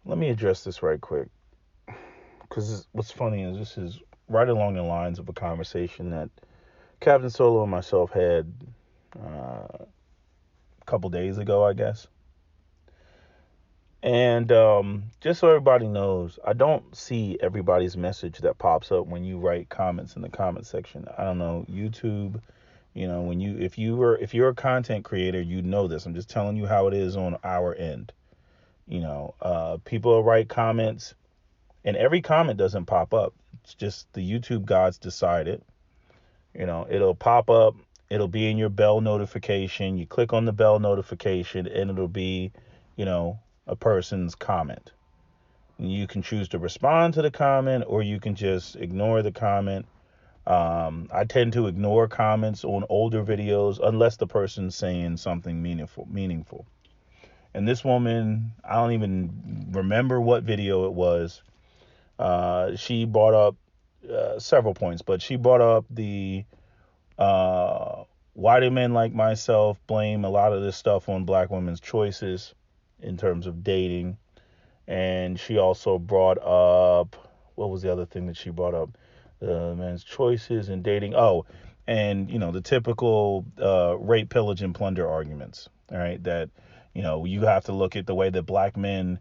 Let me address this right quick, because what's funny is this is right along the lines of a conversation that Captain Solo and myself had a couple days ago, I guess. And just so everybody knows, I don't see everybody's message that pops up when you write comments in the comment section. I don't know, YouTube, when you if you're a content creator, you know this. I'm just telling you how it is on our end. People will write comments and every comment doesn't pop up. It's just the YouTube gods decide it. It'll pop up, it'll be in your bell notification. You click on the bell notification and it'll be, you know, a person's comment. You can choose to respond to the comment or you can just ignore the comment. I tend to ignore comments on older videos unless the person's saying something meaningful. And this woman, I don't even remember what video it was. She brought up several points, but she brought up the why do men like myself blame a lot of this stuff on black women's choices in terms of dating. And she also brought up, what was the other thing that she brought up? The men's choices in dating. Oh, and the typical rape, pillage, and plunder arguments. All right, that you have to look at the way that black men,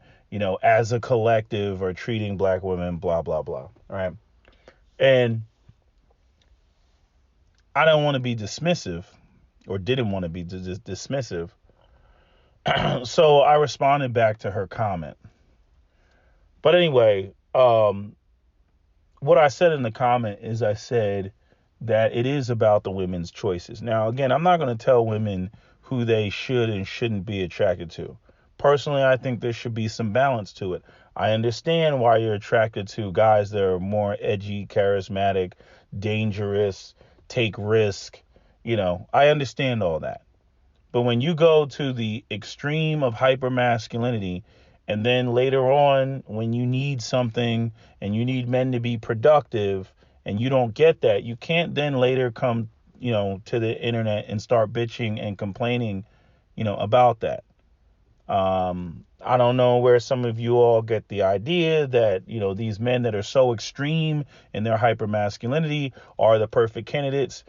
as a collective, are treating black women. Blah blah blah. All right, and I don't want to be dismissive, or didn't want to be dismissive. So I responded back to her comment. But anyway, what I said in the comment is I said that it is about the women's choices. Now, again, I'm not going to tell women who they should and shouldn't be attracted to. Personally, I think there should be some balance to it. I understand why you're attracted to guys that are more edgy, charismatic, dangerous, take risk. I understand all that. But when you go to the extreme of hypermasculinity, and then later on, when you need something and you need men to be productive and you don't get that, you can't then later come, to the internet and start bitching and complaining, about that. I don't know where some of you all get the idea that, these men that are so extreme in their hypermasculinity are the perfect candidates,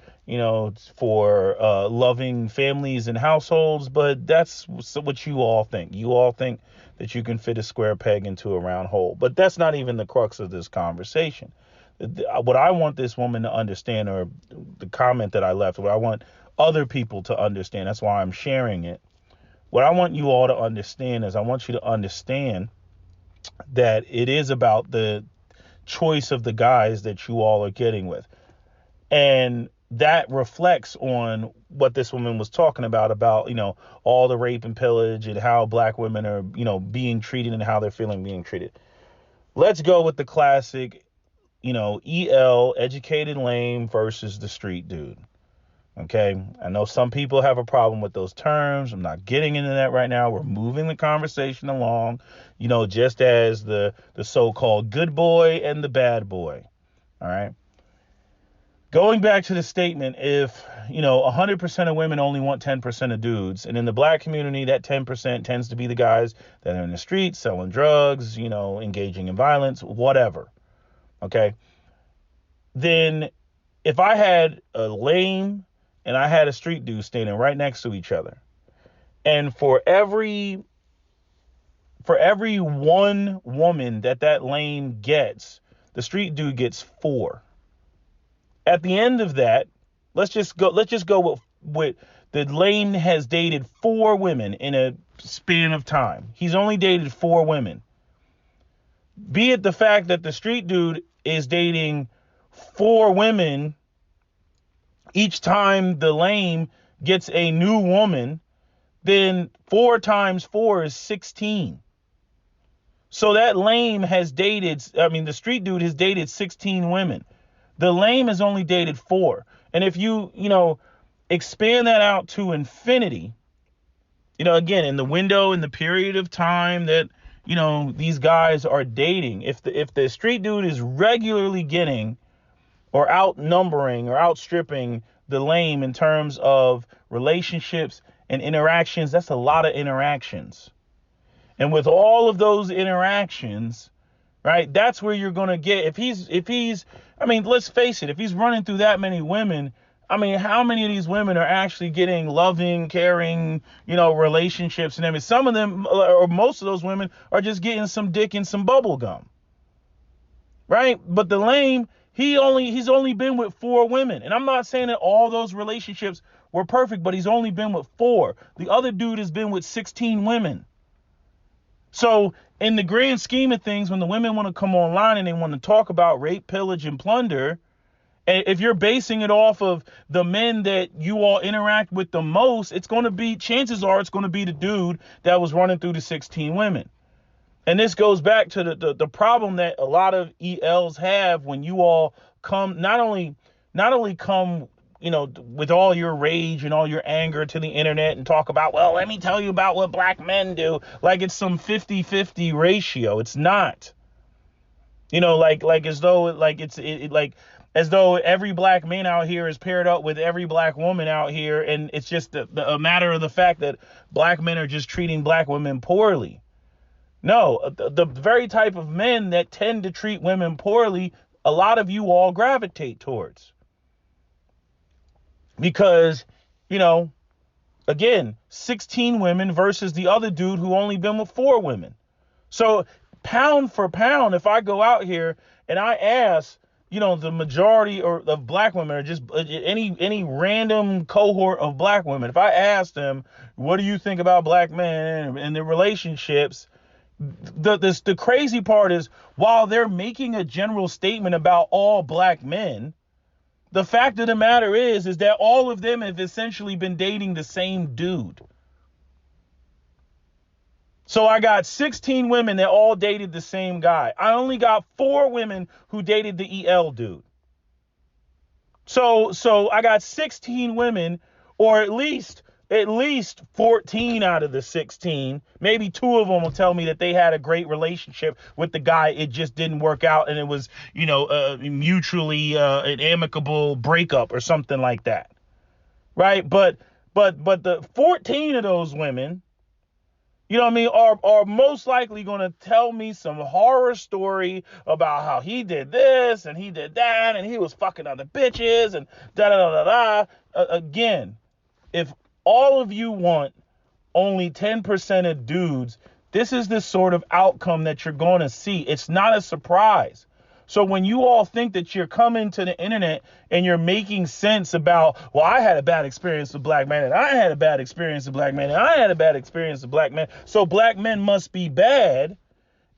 for loving families and households. But that's what you all think. You all think that you can fit a square peg into a round hole. But that's not even the crux of this conversation. What I want this woman to understand, or the comment that I left, what I want other people to understand, that's why I'm sharing it. What I want you all to understand is I want you to understand that it is about the choice of the guys that you all are getting with. And that reflects on what this woman was talking about, all the rape and pillage and how black women are, being treated and how they're feeling being treated. Let's go with the classic, EL, educated lame versus the street dude. Okay, I know some people have a problem with those terms. I'm not getting into that right now. We're moving the conversation along, just as the so-called good boy and the bad boy. All right. Going back to the statement, if 100% of women only want 10% of dudes, and in the black community, that 10% tends to be the guys that are in the streets selling drugs, engaging in violence, whatever. Okay. Then if I had a lame and I had a street dude standing right next to each other, and for every one woman that lame gets, the street dude gets 4. At the end of that, let's just go with the lame has dated 4 women in a span of time. He's only dated 4 women. Be it the fact that the street dude is dating 4 women each time the lame gets a new woman, then 4 times 4 is 16. So that lame the street dude has dated 16 women. The lame has only dated 4. And if you, expand that out to infinity, again, in the period of time that, these guys are dating, if the street dude is regularly getting or outnumbering or outstripping the lame in terms of relationships and interactions, that's a lot of interactions. And with all of those interactions, right, that's where you're going to get, I mean, let's face it, if he's running through that many women, I mean, how many of these women are actually getting loving, caring, relationships and everything? Some of them, or most of those women, are just getting some dick and some bubble gum, right? But the lame, he's only been with 4 women. And I'm not saying that all those relationships were perfect, but he's only been with 4. The other dude has been with 16 women. So in the grand scheme of things, when the women want to come online and they want to talk about rape, pillage, and plunder, and if you're basing it off of the men that you all interact with the most, chances are it's going to be the dude that was running through the 16 women. And this goes back to the problem that a lot of ELs have when you all come, not only come, with all your rage and all your anger to the internet and talk about, well, let me tell you about what black men do, like it's some 50-50 ratio. It's not. Like as though as though every black man out here is paired up with every black woman out here, and it's just a matter of the fact that black men are just treating black women poorly. No, the very type of men that tend to treat women poorly, a lot of you all gravitate towards. Because, again, 16 women versus the other dude who only been with 4 women. So pound for pound, if I go out here and I ask, the majority of black women, or just any random cohort of black women, if I ask them, what do you think about black men and their relationships? The crazy part is, while they're making a general statement about all black men, the fact of the matter is that all of them have essentially been dating the same dude. So I got 16 women that all dated the same guy. I only got 4 women who dated the EL dude. So I got 16 women, or at least 14 out of the 16, maybe 2 of them will tell me that they had a great relationship with the guy. It just didn't work out, and it was, mutually an amicable breakup or something like that, right? But the 14 of those women, are most likely going to tell me some horror story about how he did this and he did that and he was fucking other bitches and da da da da da. Again, if all of you want only 10% of dudes, this is the sort of outcome that you're going to see. It's not a surprise. So when you all think that you're coming to the internet and you're making sense about, well, I had a bad experience with black men, and I had a bad experience with black men, and I had a bad experience with black men, so black men must be bad.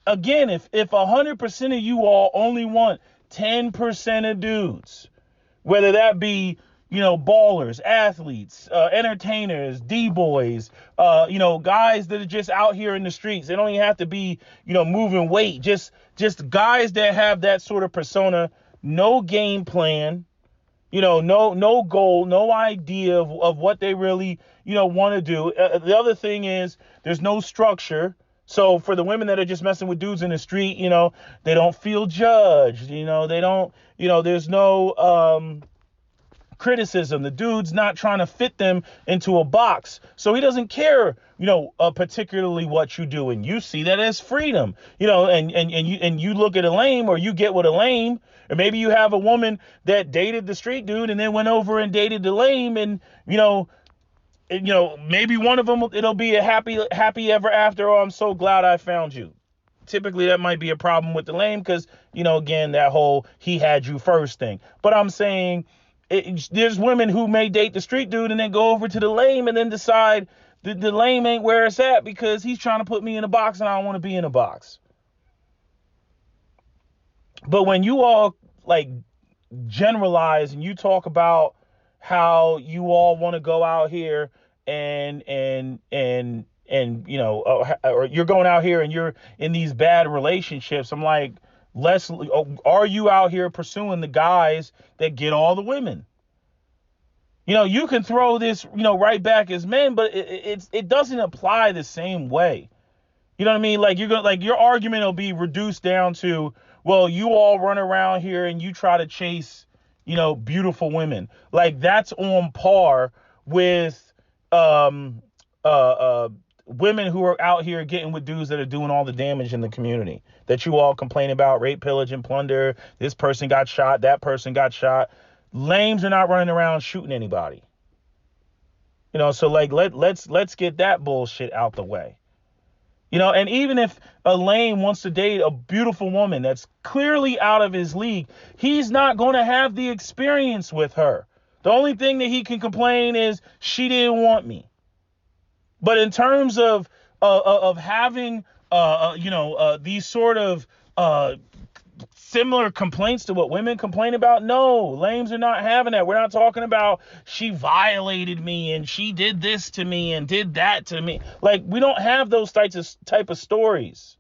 Again, if 100% of you all only want 10% of dudes, whether that be, ballers, athletes, entertainers, D-boys, guys that are just out here in the streets. They don't even have to be, moving weight. Just guys that have that sort of persona, no game plan, no goal, no idea of what they really, want to do. The other thing is there's no structure. So for the women that are just messing with dudes in the street, they don't feel judged. They don't, there's no, criticism. The dude's not trying to fit them into a box. So he doesn't care, particularly what you do. And you see that as freedom, and you look at a lame, or you get with a lame, or maybe you have a woman that dated the street dude and then went over and dated the lame, and, maybe one of them, it'll be a happy ever after. Oh, I'm so glad I found you. Typically that might be a problem with the lame because, again, that whole he had you first thing. But I'm saying, there's women who may date the street dude and then go over to the lame and then decide that the lame ain't where it's at because he's trying to put me in a box and I don't want to be in a box. But when you all generalize and you talk about how you all want to go out here and or you're going out here and you're in these bad relationships, I'm like, are you out here pursuing the guys that get all the women? You can throw this, right back as men, but it doesn't apply the same way. You know what I mean? Your argument will be reduced down to, well, you all run around here and you try to chase, beautiful women. Like that's on par with, women who are out here getting with dudes that are doing all the damage in the community that you all complain about, rape, pillage, and plunder. This person got shot, that person got shot. Lames are not running around shooting anybody. So like let's get that bullshit out the way. And even if a lame wants to date a beautiful woman that's clearly out of his league, he's not going to have the experience with her. The only thing that he can complain is she didn't want me. But in terms of having these sort of similar complaints to what women complain about, no, lames are not having that. We're not talking about she violated me and she did this to me and did that to me. Like, we don't have those type of stories.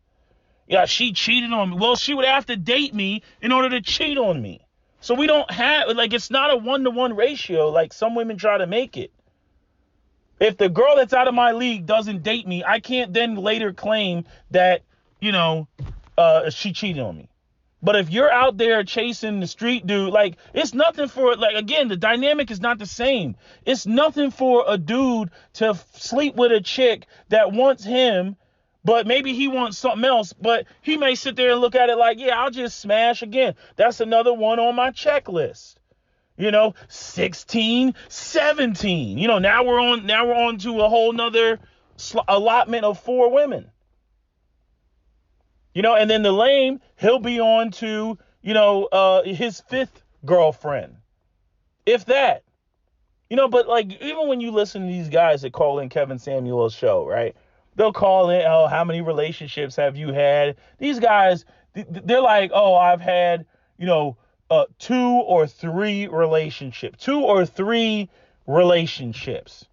Yeah, she cheated on me. Well, she would have to date me in order to cheat on me. So we don't have, like, it's not a 1-to-1 ratio like some women try to make it. If the girl that's out of my league doesn't date me, I can't then later claim that, she cheated on me. But if you're out there chasing the street dude, like, it's nothing for, like, again, the dynamic is not the same. It's nothing for a dude to sleep with a chick that wants him, but maybe he wants something else, but he may sit there and look at it like, yeah, I'll just smash again. That's another one on my checklist. 16, 17. Now we're on to a whole nother allotment of 4 women. And then the lame, he'll be on to, his 5th girlfriend. If that. But like, even when you listen to these guys that call in Kevin Samuel's show, right? They'll call in, oh, how many relationships have you had? These guys, they're like, oh, I've had, 2 or 3 relationships. 2 or 3 relationships.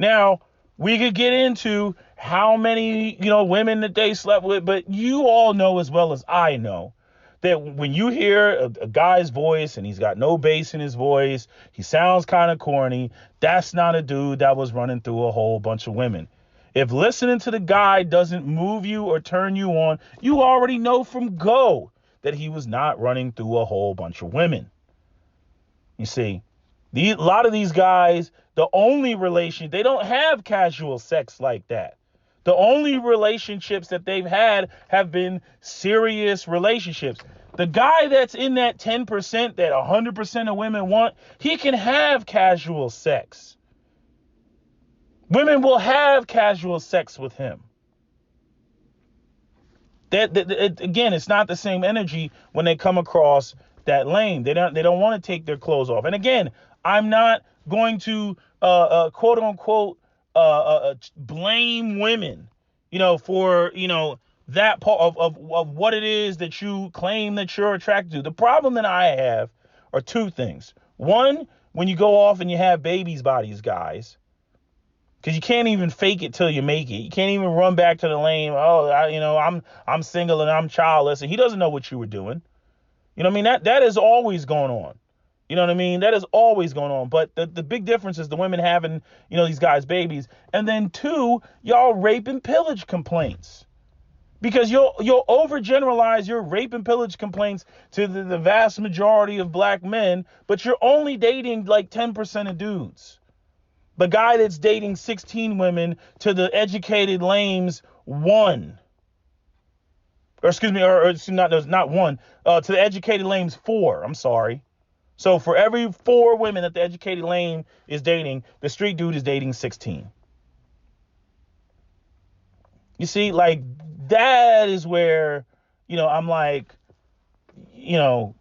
Now, we could get into how many, women that they slept with, but you all know as well as I know that when you hear a guy's voice and he's got no bass in his voice, he sounds kind of corny, that's not a dude that was running through a whole bunch of women. If listening to the guy doesn't move you or turn you on, you already know from go that he was not running through a whole bunch of women. You see, a lot of these guys, the only they don't have casual sex like that. The only relationships that they've had have been serious relationships. The guy that's in that 10% that 100% of women want, he can have casual sex. Women will have casual sex with him. Again, it's not the same energy when they come across that lane. They don't want to take their clothes off. And again, I'm not going to quote unquote blame women, for that part of what it is that you claim that you're attracted to. The problem that I have are 2 things. One, when you go off and you have babies by these guys, because you can't even fake it till you make it. You can't even run back to the lane. Oh, I'm single and I'm childless, and he doesn't know what you were doing. That is always going on. That is always going on. But the big difference is the women having, these guys' babies. And then 2, y'all rape and pillage complaints. Because you'll overgeneralize your rape and pillage complaints to the vast majority of black men, but you're only dating like 10% of dudes. The guy that's dating 16 women to the educated lames 1. Or excuse me, not 1. To the educated lames 4. I'm sorry. So for every 4 women that the educated lame is dating, the street dude is dating 16. You see, like, that is where, I'm like,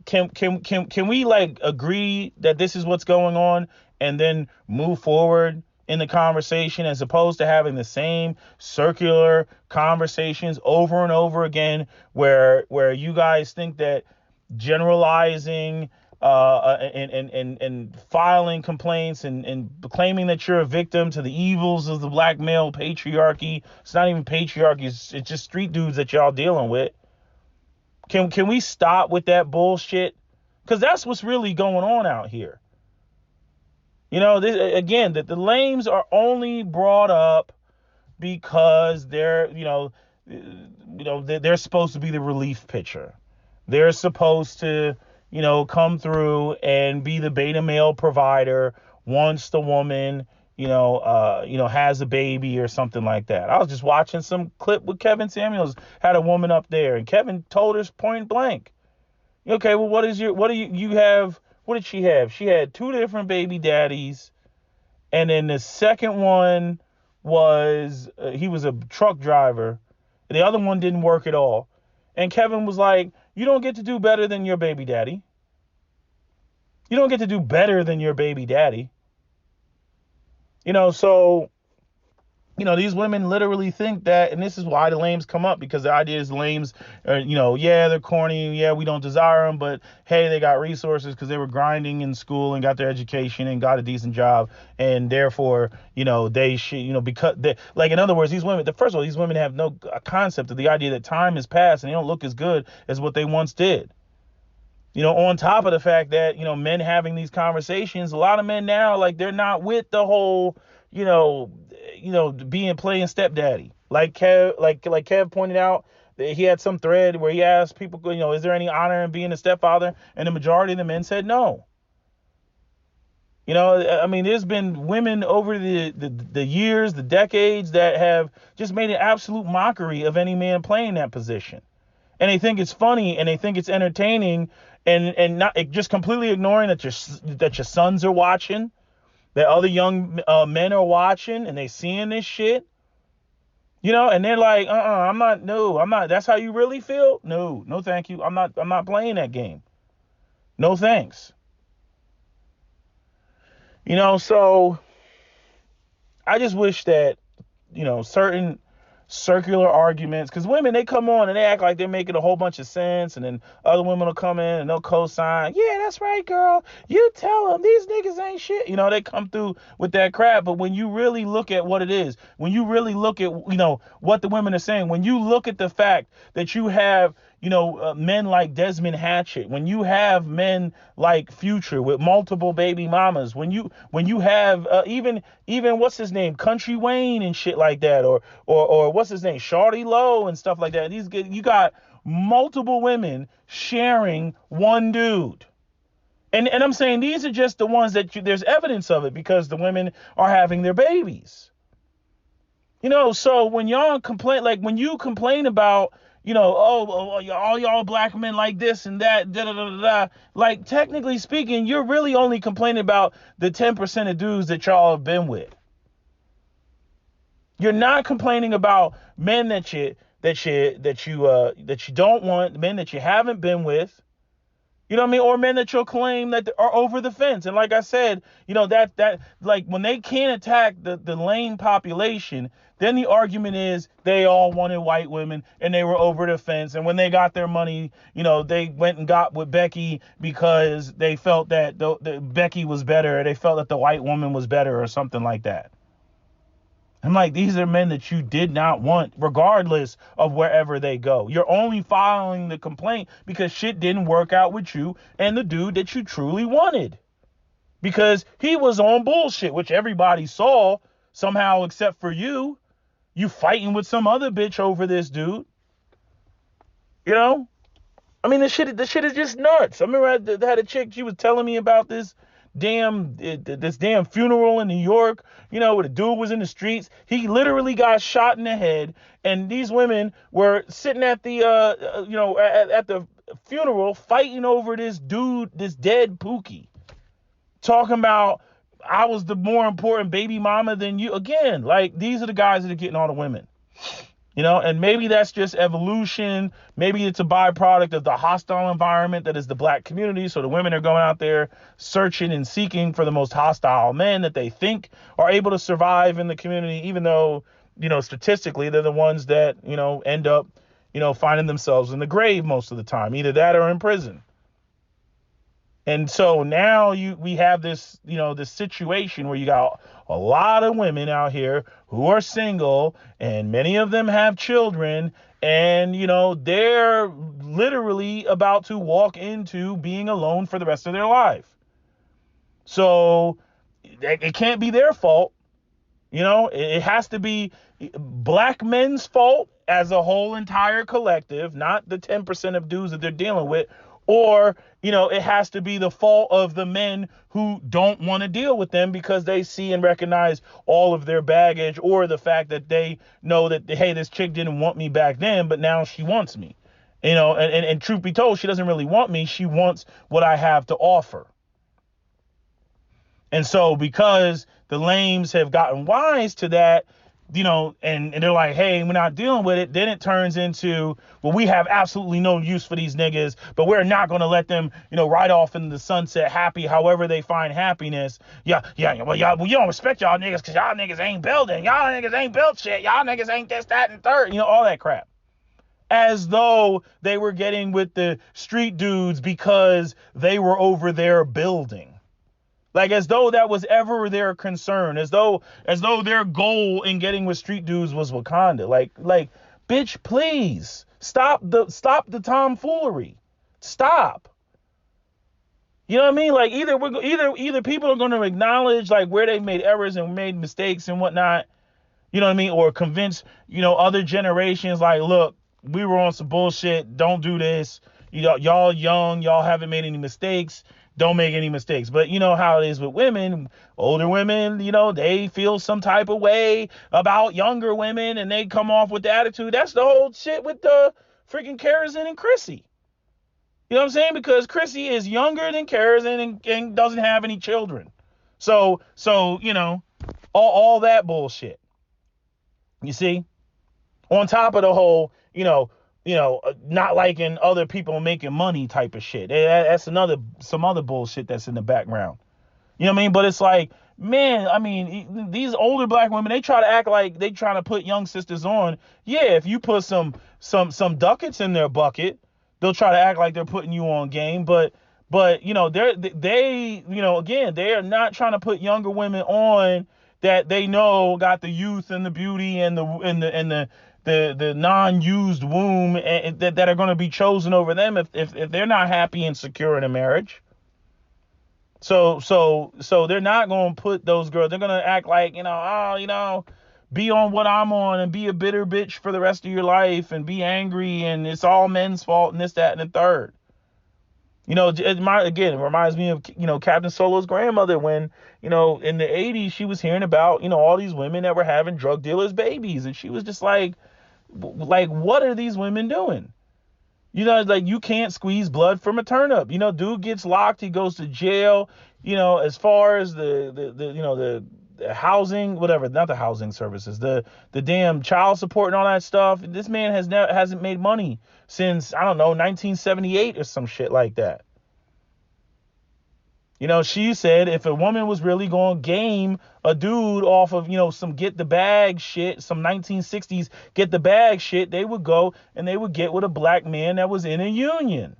can we like agree that this is what's going on and then move forward in the conversation as opposed to having the same circular conversations over and over again where you guys think that generalizing and filing complaints and claiming that you're a victim to the evils of the black male patriarchy. It's not even patriarchy. It's just street dudes that y'all dealing with. Can we stop with that bullshit? Because that's what's really going on out here. Again, that the lames are only brought up because they're supposed to be the relief pitcher. They're supposed to, come through and be the beta male provider once the woman, has a baby or something like that. I was just watching some clip with Kevin Samuels, had a woman up there, and Kevin told her point blank, okay, well, what do you have? What did she have? She had two different baby daddies. And then the second one was, he was a truck driver. The other one didn't work at all. And Kevin was like, you don't get to do better than your baby daddy. You don't get to do better than your baby daddy. So these women literally think that, and this is why the lames come up, because the idea is lames are, yeah, they're corny. Yeah, we don't desire them, but hey, they got resources because they were grinding in school and got their education and got a decent job. And therefore, they should, because they, like, in other words, these women, first of all, these women have no concept of the idea that time has passed and they don't look as good as what they once did. On top of the fact that, men having these conversations, a lot of men now, like, they're not with the whole, playing stepdaddy. Like Kev pointed out, that he had some thread where he asked people, is there any honor in being a stepfather? And the majority of the men said no. There's been women over the years, the decades, that have just made an absolute mockery of any man playing that position. And they think it's funny and they think it's entertaining, and not just completely ignoring that your sons are watching, that other young men are watching, and they seeing this shit. And they're like, I'm not. That's how you really feel? No, thank you. I'm not playing that game. No thanks. So I just wish that, certain circular arguments, because women, they come on and they act like they're making a whole bunch of sense, and then other women will come in and they'll co-sign, yeah, that's right, girl, you tell them these niggas ain't shit. They come through with that crap. But when you really look at what it is, when you really look at what the women are saying, when you look at the fact that you have men like Desmond Hatchett, when you have men like Future with multiple baby mamas, when you have even what's his name, Country Wayne and shit like that, or what's his name, Shawty Low and stuff like that. You got multiple women sharing one dude. And I'm saying these are just the ones that there's evidence of it, because the women are having their babies. So when y'all complain, like when you complain about, all y'all black men like this and that, da da da da da. Like, technically speaking, you're really only complaining about the 10% of dudes that y'all have been with. You're not complaining about men that you don't want, men that you haven't been with. You know what I mean? Or men that you'll claim that are over the fence. And like I said, that like when they can't attack the lame population, then the argument is they all wanted white women and they were over the fence. And when they got their money, they went and got with Becky because they felt that the Becky was better, or they felt that the white woman was better, or something like that. I'm like, these are men that you did not want, regardless of wherever they go. You're only filing the complaint because shit didn't work out with you and the dude that you truly wanted. Because he was on bullshit, which everybody saw somehow except for you. You fighting with some other bitch over this dude. This shit is just nuts. I remember I had a chick, she was telling me about this damn funeral in New York, where the dude was in the streets. He literally got shot in the head, and these women were sitting at the at the funeral fighting over this dude, this dead Pookie, talking about, I was the more important baby mama than you. Again, like, these are the guys that are getting all the women. And maybe that's just evolution. Maybe it's a byproduct of the hostile environment that is the black community. So the women are going out there searching and seeking for the most hostile men that they think are able to survive in the community, even though, statistically, they're the ones that, end up, finding themselves in the grave most of the time, either that or in prison. And so now we have this, this situation where you got a lot of women out here who are single, and many of them have children, and, they're literally about to walk into being alone for the rest of their life. So it can't be their fault. It has to be black men's fault as a whole entire collective, not the 10% of dudes that they're dealing with, Or, it has to be the fault of the men who don't want to deal with them because they see and recognize all of their baggage, or the fact that they know that, hey, this chick didn't want me back then, but now she wants me. And truth be told, she doesn't really want me. She wants what I have to offer. And so because the lames have gotten wise to that, and they're like, hey, we're not dealing with it. Then it turns into, well, we have absolutely no use for these niggas, but we're not going to let them, ride off into the sunset happy, however they find happiness. Yeah. Well, you don't respect y'all niggas because y'all niggas ain't building. Y'all niggas ain't built shit. Y'all niggas ain't this, that, and third. All that crap. As though they were getting with the street dudes because they were over there building. Like, as though that was ever their concern, as though their goal in getting with street dudes was Wakanda. Like, bitch, please stop the tomfoolery. Stop. You know what I mean? Like, either people are going to acknowledge like where they've made errors and made mistakes and whatnot. You know what I mean? Or convince, other generations, like, look, we were on some bullshit. Don't do this. Y'all young. Y'all haven't made any mistakes. Don't make any mistakes. But you know how it is with women, older women, they feel some type of way about younger women and they come off with the attitude. That's the whole shit with the freaking Karazin and Chrissy. You know what I'm saying? Because Chrissy is younger than Karazin and doesn't have any children. So, all that bullshit. You see? On top of the whole, not liking other people making money type of shit. That's some other bullshit that's in the background. You know what I mean? But it's like, man, I mean, these older black women, they try to act like they trying to put young sisters on. Yeah, if you put some ducats in their bucket, they'll try to act like they're putting you on game. But they again, they are not trying to put younger women on that they know got the youth and the beauty and the non-used womb that are going to be chosen over them if they're not happy and secure in a marriage. So they're not going to put those girls. They're going to act like, be on what I'm on and be a bitter bitch for the rest of your life and be angry and it's all men's fault and this, that, and the third. It reminds me of, Captain Solo's grandmother when, in the 80s, she was hearing about, all these women that were having drug dealers' babies. And she was just like, what are these women doing? Like, you can't squeeze blood from a turnip. Dude gets locked. He goes to jail. As far as the housing, whatever, not the housing services, the damn child support and all that stuff. This man hasn't made money since, I don't know, 1978 or some shit like that. She said if a woman was really going to game a dude off of, some get the bag shit, some 1960s get the bag shit, they would go and they would get with a black man that was in a union.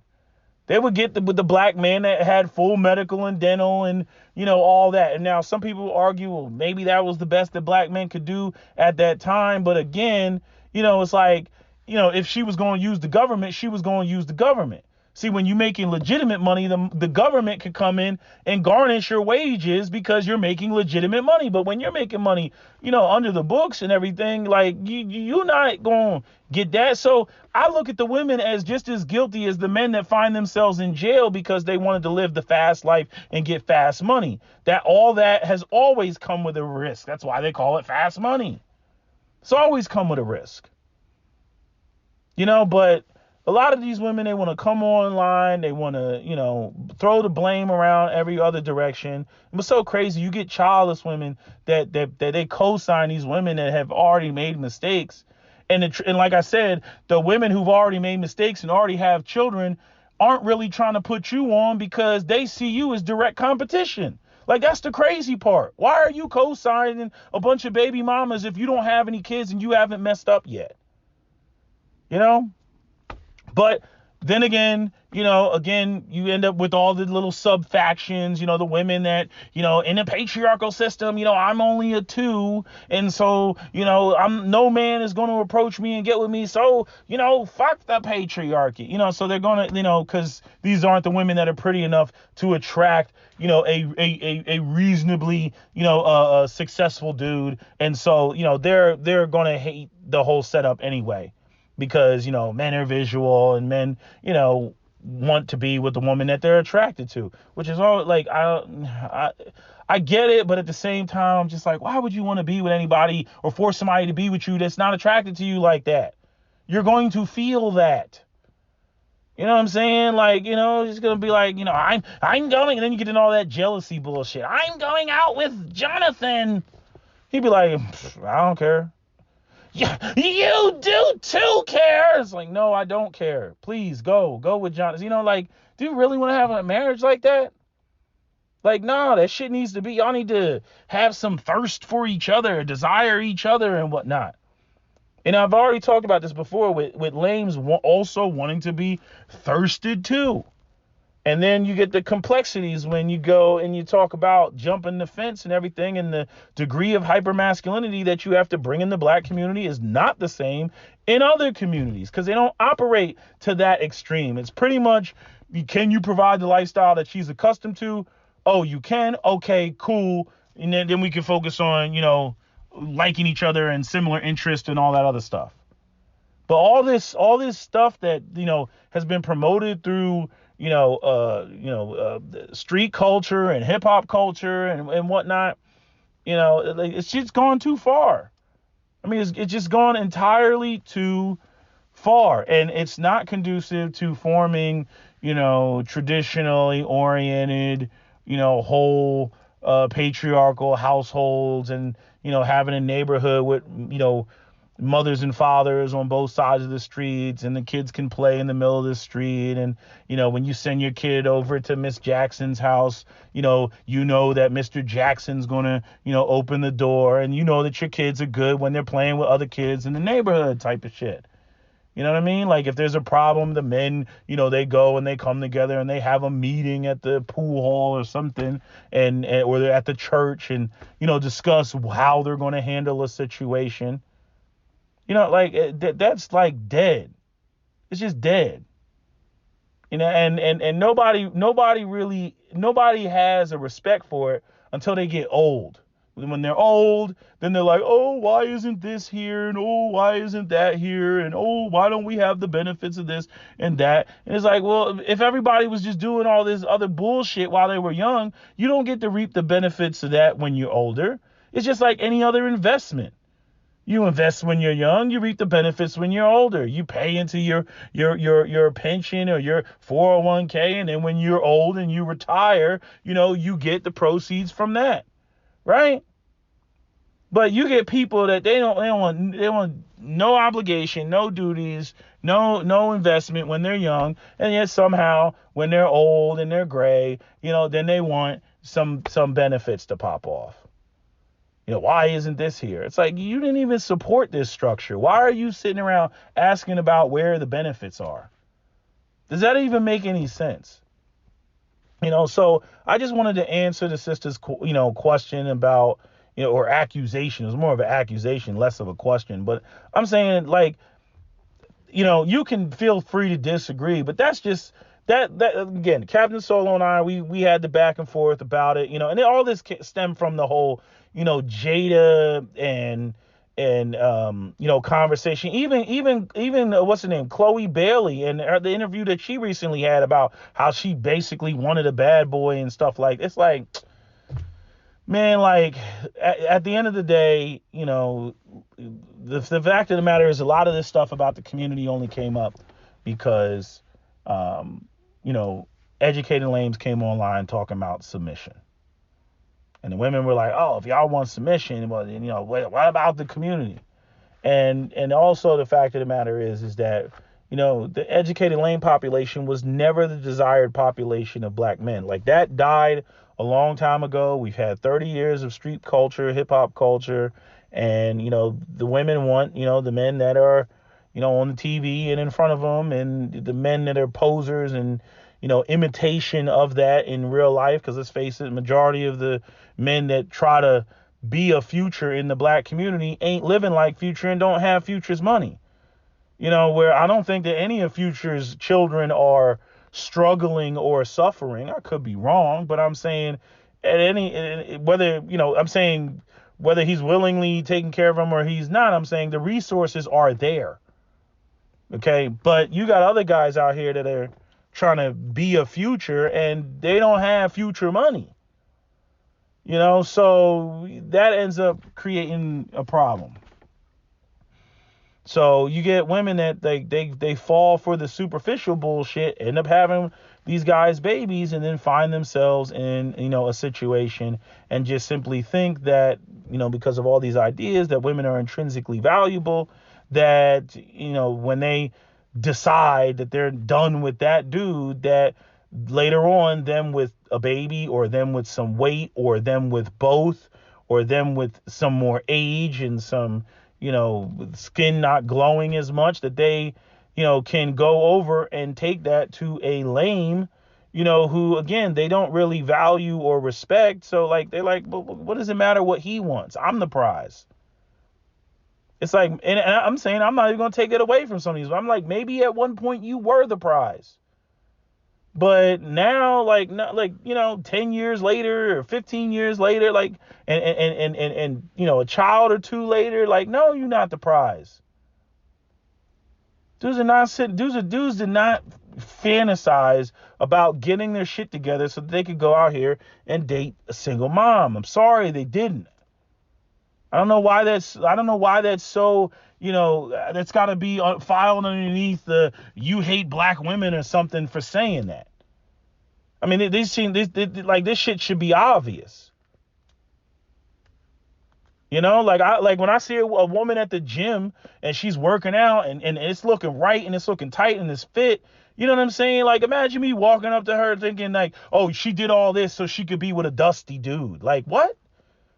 They would get with the black man that had full medical and dental and, all that. And now some people argue, well, maybe that was the best that black men could do at that time. But again, it's like, if she was going to use the government, she was going to use the government. See, when you're making legitimate money, the government can come in and garnish your wages because you're making legitimate money. But when you're making money, under the books and everything, like you're not going to get that. So I look at the women as just as guilty as the men that find themselves in jail because they wanted to live the fast life and get fast money. All that has always come with a risk. That's why they call it fast money. It's always come with a risk. But a lot of these women, they want to come online. They want to, throw the blame around every other direction. It was so crazy. You get childless women that they co-sign these women that have already made mistakes. And like I said, the women who've already made mistakes and already have children aren't really trying to put you on because they see you as direct competition. Like, that's the crazy part. Why are you co-signing a bunch of baby mamas if you don't have any kids and you haven't messed up yet? But then again, you end up with all the little sub factions, the women that, in a patriarchal system, I'm only a 2. And so, no man is going to approach me and get with me. So, fuck the patriarchy, so they're going to, because these aren't the women that are pretty enough to attract, a reasonably, successful dude. And so, they're going to hate the whole setup anyway. Because, men are visual and men, want to be with the woman that they're attracted to, which is all like, I get it, but at the same time, I'm just like, why would you want to be with anybody or force somebody to be with you that's not attracted to you like that? You're going to feel that. You know what I'm saying? Like, it's gonna be like, I'm going, and then you get in all that jealousy bullshit. I'm going out with Jonathan. He'd be like, I don't care. Yeah, you do too care. It's like, no, I don't care. Please go with Jonathan. Like, do you really want to have a marriage like that? Like, no, that shit needs to be, y'all need to have some thirst for each other, desire each other and whatnot. And I've already talked about this before with lames also wanting to be thirsted too. And then you get the complexities when you go and you talk about jumping the fence and everything, and the degree of hypermasculinity that you have to bring in the black community is not the same in other communities because they don't operate to that extreme. It's pretty much, can you provide the lifestyle that she's accustomed to? Oh, you can? Okay, cool. And then we can focus on, liking each other and similar interests and all that other stuff. But all this stuff that, has been promoted through, street culture and hip hop culture and whatnot, it's just gone too far. I mean, it's just gone entirely too far, and it's not conducive to forming, traditionally oriented, whole patriarchal households, and having a neighborhood with mothers and fathers on both sides of the streets, and the kids can play in the middle of the street. And when you send your kid over to Miss Jackson's house, that Mr. Jackson's gonna open the door, and that your kids are good when they're playing with other kids in the neighborhood type of shit. You know what I mean? Like, if there's a problem, the men, they go and they come together and they have a meeting at the pool hall or something, or they're at the church and, discuss how they're going to handle a situation. That's like dead. It's just dead. And nobody has a respect for it until they get old. When they're old, then they're like, oh, why isn't this here? And oh, why isn't that here? And oh, why don't we have the benefits of this and that? And it's like, well, if everybody was just doing all this other bullshit while they were young, you don't get to reap the benefits of that when you're older. It's just like any other investment. You invest when you're young, you reap the benefits when you're older. You pay into your pension or your 401k, and then when you're old and you retire, you get the proceeds from that. Right? But you get people that they want no obligation, no duties, no investment when they're young, and yet somehow when they're old and they're gray, then they want some benefits to pop off. Why isn't this here? It's like, you didn't even support this structure. Why are you sitting around asking about where the benefits are? Does that even make any sense? So I just wanted to answer the sister's, question about, or accusation. It was more of an accusation, less of a question. But I'm saying, like, you can feel free to disagree, but that's just that again, Captain Solo and I, we had the back and forth about it, and all this stemmed from the whole, Jada and conversation, even what's her name, Chloe Bailey, and the interview that she recently had about how she basically wanted a bad boy and stuff. Like, it's like, man, like at the end of the day, the fact of the matter is, a lot of this stuff about the community only came up because educated lames came online talking about submission. And the women were like, oh, if y'all want submission, well, what about the community? And also the fact of the matter is that, the educated lame population was never the desired population of black men. Like, that died a long time ago. We've had 30 years of street culture, hip hop culture. And, the women want, the men that are, on the TV and in front of them, and the men that are posers and, imitation of that in real life. Because let's face it, majority of the men that try to be a Future in the black community ain't living like Future and don't have Future's money. Where I don't think that any of Future's children are struggling or suffering. I could be wrong, but I'm saying whether he's willingly taking care of them or he's not, I'm saying the resources are there. Okay. But you got other guys out here that are trying to be a future, and they don't have future money. So that ends up creating a problem. So you get women that they fall for the superficial bullshit, end up having these guys babies, and then find themselves in a situation and just simply think that because of all these ideas that women are intrinsically valuable, that when they decide that they're done with that dude, that later on them with a baby, or them with some weight, or them with both, or them with some more age and some skin not glowing as much, that they can go over and take that to a lame, who again they don't really value or respect. So like they're like, but what does it matter what he wants? I'm the prize. It's like, and I'm saying I'm not even gonna take it away from some of these. I'm like, maybe at one point you were the prize. But now, like, not like 10 years later or 15 years later, like, and a child or two later, like, no, you're not the prize. Dudes did not fantasize about getting their shit together so that they could go out here and date a single mom. I'm sorry, they didn't. I don't know why that's so, that's got to be filed underneath the "you hate black women" or something for saying that. I mean, this shit should be obvious. Like when I see a woman at the gym and she's working out and it's looking right and it's looking tight and it's fit. You know what I'm saying? Like, imagine me walking up to her thinking like, oh, she did all this so she could be with a dusty dude. Like, what?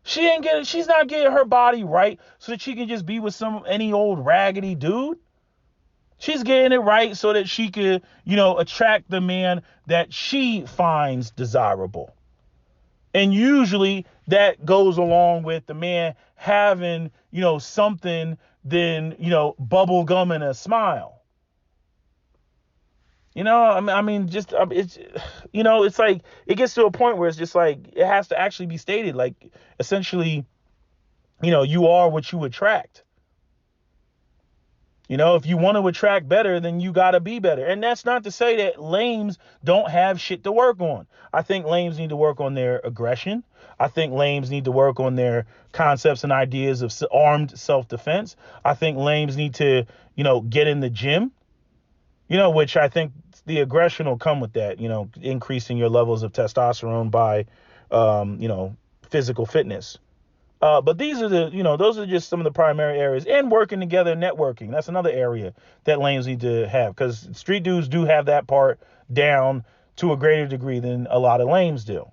She's not getting her body right so that she can just be with any old raggedy dude. She's getting it right so that she could, attract the man that she finds desirable. And usually that goes along with the man having, something than, bubble gum and a smile. I mean, just, it's, it's like, it gets to a point where it's just like, it has to actually be stated, like, essentially, you are what you attract. If you want to attract better, then you got to be better. And that's not to say that lames don't have shit to work on. I think lames need to work on their aggression. I think lames need to work on their concepts and ideas of armed self-defense. I think lames need to, get in the gym, which I think the aggression will come with that, increasing your levels of testosterone by, physical fitness. But these are those are just some of the primary areas. And working together, networking. That's another area that lames need to have, because street dudes do have that part down to a greater degree than a lot of lames do.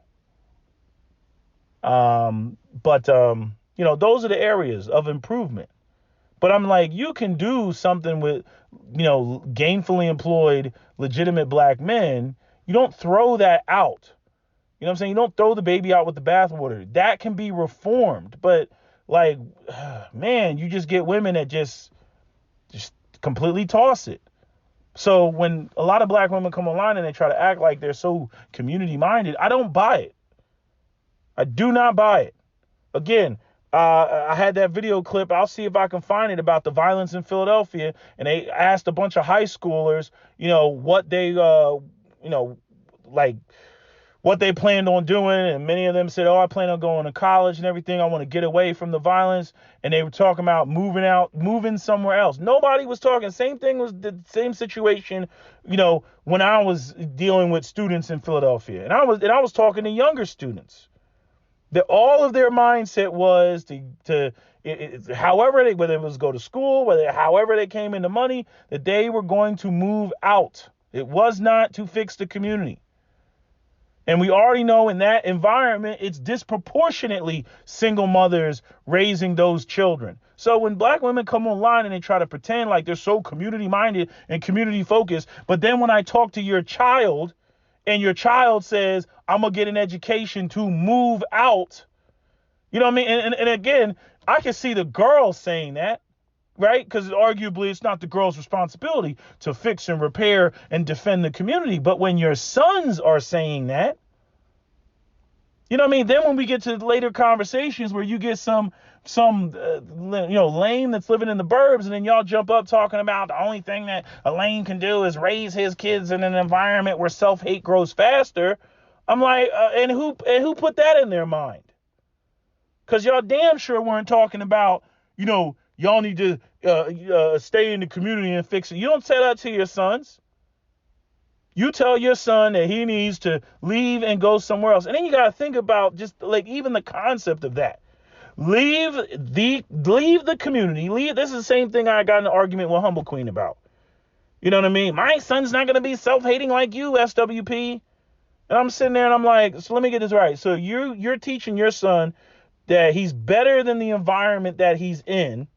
But those are the areas of improvement. But I'm like, you can do something with, gainfully employed, legitimate black men. You don't throw that out. You know what I'm saying? You don't throw the baby out with the bathwater. That can be reformed. But like, man, you just get women that just completely toss it. So when a lot of black women come online and they try to act like they're so community minded, I don't buy it. I do not buy it. Again, I had that video clip. I'll see if I can find it, about the violence in Philadelphia. And they asked a bunch of high schoolers, what they, like, what they planned on doing. And many of them said, oh, I plan on going to college and everything. I want to get away from the violence. And they were talking about moving somewhere else. Nobody was talking. Same thing was the same situation, when I was dealing with students in Philadelphia. And I was talking to younger students. That all of their mindset was whether it was go to school, however they came into money, that they were going to move out. It was not to fix the community. And we already know in that environment, it's disproportionately single mothers raising those children. So when black women come online and they try to pretend like they're so community minded and community focused, but then when I talk to your child and your child says, I'm going to get an education to move out, you know what I mean? And again, I can see the girl saying that, right? Because arguably it's not the girl's responsibility to fix and repair and defend the community. But when your sons are saying that, You know what I mean? Then when we get to later conversations where you get some lame that's living in the burbs, and then y'all jump up talking about the only thing that a lame can do is raise his kids in an environment where self-hate grows faster. I'm like, and who put that in their mind? Because y'all damn sure weren't talking about, y'all need to stay in the community and fix it. You don't say that to your sons. You tell your son that he needs to leave and go somewhere else. And then you got to think about just like even the concept of that. Leave the community. This is the same thing I got in an argument with Humble Queen about. You know what I mean? My son's not going to be self-hating like you, SWP. And I'm sitting there and I'm like, so let me get this right. So you're teaching your son that he's better than the environment that he's in,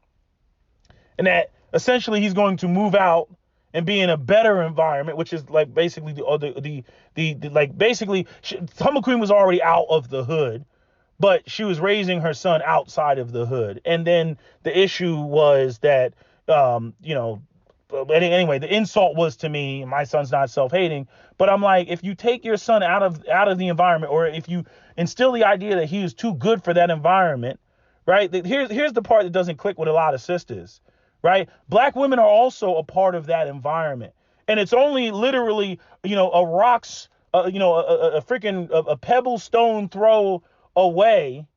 and that essentially he's going to move out and be in a better environment, which is like basically Humble Queen was already out of the hood, but she was raising her son outside of the hood. And then the issue was that, anyway, the insult was to me, my son's not self-hating, but I'm like, if you take your son out of the environment, or if you instill the idea that he is too good for that environment, right? Here's the part that doesn't click with a lot of sisters. Right? Black women are also a part of that environment. And it's only literally, a rocks, a pebble stone throw away,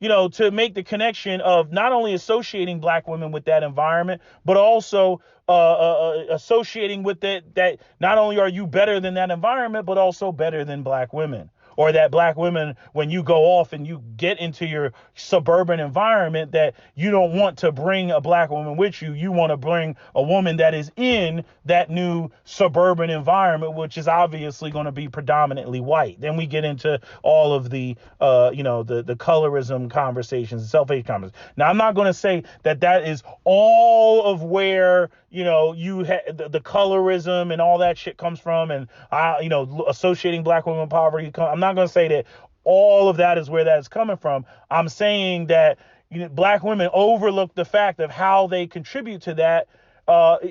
to make the connection of not only associating black women with that environment, but also associating with it that not only are you better than that environment, but also better than black women. Or that black women, when you go off and you get into your suburban environment, that you don't want to bring a black woman with you. You want to bring a woman that is in that new suburban environment, which is obviously going to be predominantly white. Then we get into all of the colorism conversations, the self-hate conversations. Now, I'm not going to say that is all of where, the colorism and all that shit comes from, and associating black women with poverty. I'm not going to say that all of that is where that's coming from. I'm saying that black women overlook the fact of how they contribute to that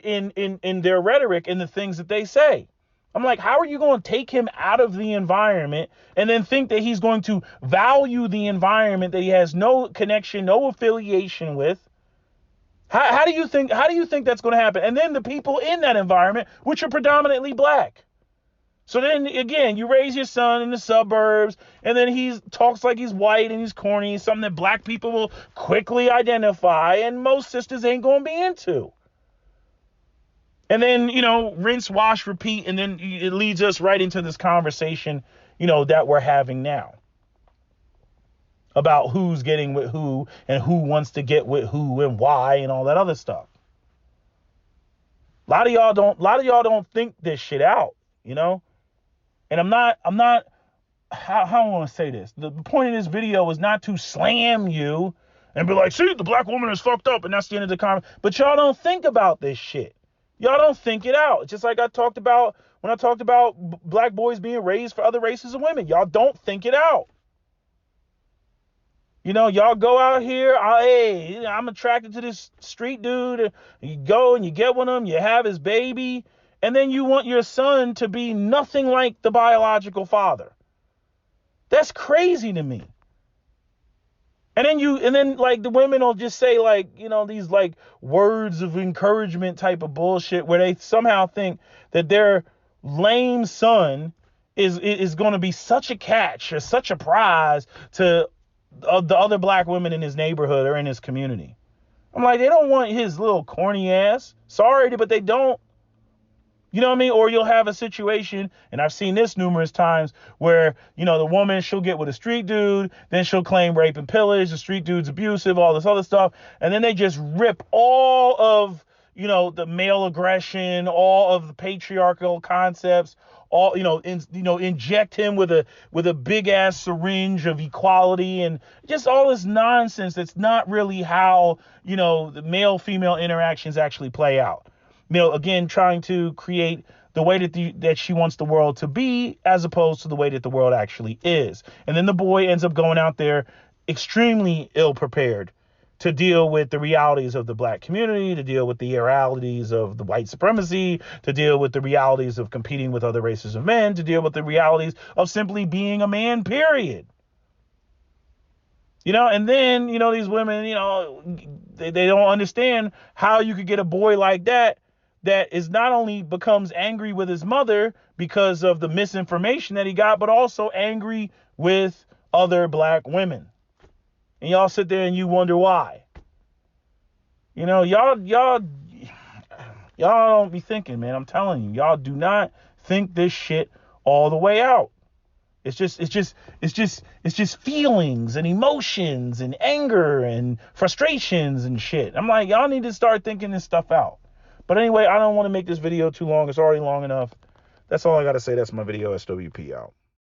in their rhetoric and the things that they say. I'm like, how are you going to take him out of the environment and then think that he's going to value the environment that he has no connection, no affiliation with? How do you think that's going to happen? And then the people in that environment, which are predominantly black. So then again, you raise your son in the suburbs, and then he talks like he's white and he's corny, something that black people will quickly identify, and most sisters ain't going to be into. And then, rinse, wash, repeat, and then it leads us right into this conversation, that we're having now. About who's getting with who and who wants to get with who and why and all that other stuff. A lot of y'all don't think this shit out, And I'm not how I want to say this. The point of this video is not to slam you and be like, see, the black woman is fucked up and that's the end of the comment. But y'all don't think about this shit. Y'all don't think it out. Just like I talked about when I talked about black boys being raised for other races of women. Y'all don't think it out. Y'all go out here, hey, I'm attracted to this street dude. You go and you get with him, you have his baby, and then you want your son to be nothing like the biological father. That's crazy to me. And then like the women will just say like, these like words of encouragement type of bullshit where they somehow think that their lame son is going to be such a catch or such a prize to the other black women in his neighborhood or in his community. I'm like, they don't want his little corny ass. Sorry, but they don't. You know what I mean? Or you'll have a situation, and I've seen this numerous times, where, the woman, she'll get with a street dude, then she'll claim rape and pillage, the street dude's abusive, all this other stuff, and then they just rip all of, the male aggression, all of the patriarchal concepts, all, inject him with a big ass syringe of equality and just all this nonsense that's not really how, the male female interactions actually play out. Again, trying to create the way that she wants the world to be as opposed to the way that the world actually is. And then the boy ends up going out there extremely ill prepared to deal with the realities of the black community, to deal with the realities of the white supremacy, to deal with the realities of competing with other races of men, to deal with the realities of simply being a man, period. You know, and then, you know, these women, you know, they don't understand how you could get a boy like that is not only becomes angry with his mother because of the misinformation that he got, but also angry with other black women. And y'all sit there and you wonder why. You know, y'all don't be thinking, man. I'm telling you, y'all do not think this shit all the way out. It's just feelings and emotions and anger and frustrations and shit. I'm like, y'all need to start thinking this stuff out. But anyway, I don't want to make this video too long. It's already long enough. That's all I got to say. That's my video. SWP out.